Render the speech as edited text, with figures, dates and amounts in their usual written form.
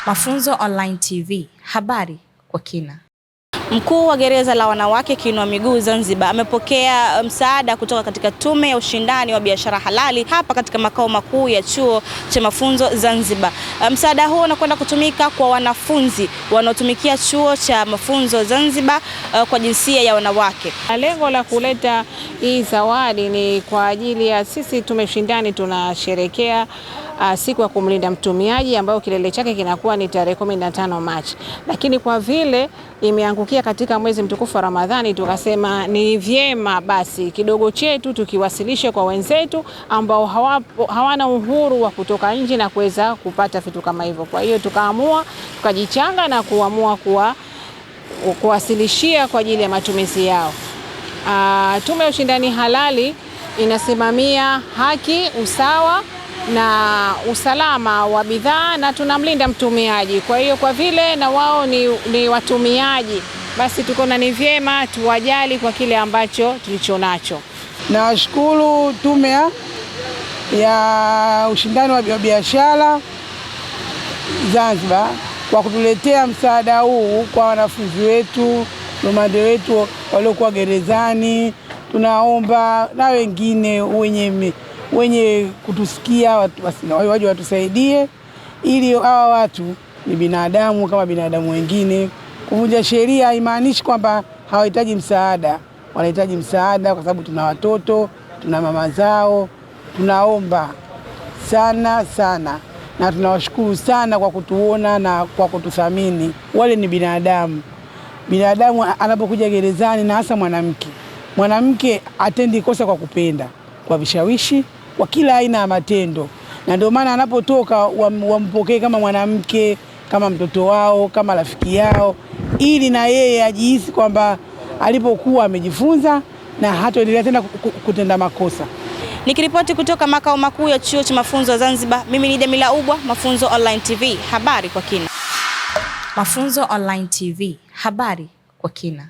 Mafunzo Online TV, habari kwa kina. Mkuu wa gereza la wanawake Kiinua Miguu Zanzibar amepokea msaada kutoka katika Tume ya Ushindani wa Biashara Halali hapa katika makao makuu ya Chuo cha Mafunzo Zanzibar. Msaada huo unakwenda kutumika kwa wanafunzi wanaotumikia Chuo cha Mafunzo Zanzibar kwa jinsia ya wanawake. Lengo la kuleta hii zawadi ni kwa ajili ya sisi Tume ya Ushindani tunasherehekea siku ya kumlinda mtumiaji ambayo kilele chake kinakuwa ni tarehe 15 Machi. Lakini kwa vile imeangukia katika mwezi mtukufu wa Ramadhani, tukasema ni vyema basi kidogo chetu tukiwasilishe kwa wenzetu ambao hawana uhuru wa kutoka nje na kuweza kupata vitu kama hivyo. Kwa hiyo tukajichanga na kuamua kuwasilishia kwa ajili ya matumizi yao. Tume ya Ushindani Halali inasimamia haki, usawa na usalama wa bidhaa na tunamlinda mtumiaji. Kwa hiyo kwa vile na wao ni watumiaji, basi tukona ni vyema tuwajali kwa kile ambacho tulichonacho. Nashukuru Tume ya Ushindani wa Biashara Zanzibar kwa kutuletea msaada huu kwa wanafunzi wetu, rumande wetu waliokuwa gerezani. Tunaomba na wengine wenye kutusikia waje watusaidie, ili hawa watu ni binadamu kama binadamu wengine. Kuvunja sheria haimaanishi kwamba hawahitaji msaada, wanahitaji msaada kwa sababu tuna watoto, tuna mama zao. Tunaomba sana sana na tunawashukuru sana kwa kutuona na kwa kututhamini. Wale ni binadamu. Binadamu anapokuja gerezani, na hasa mwanamke atendi kosa kwa kupenda, kwa vishawishi, kwa kila aina ya matendo. Na ndio maana anapotoka wampokee kama mwanamke, kama mtoto wao, kama rafiki yao, ili na yeye ajihisi kwamba alipokuwa amejifunza na hataendelea tena kutenda makosa. Nikiripoti kutoka makao makuu ya Chuo cha Mafunzo Zanzibar, mimi ni Demila Ubwa, Mafunzo Online TV, habari kwa kina. Mafunzo Online TV, habari kwa kina.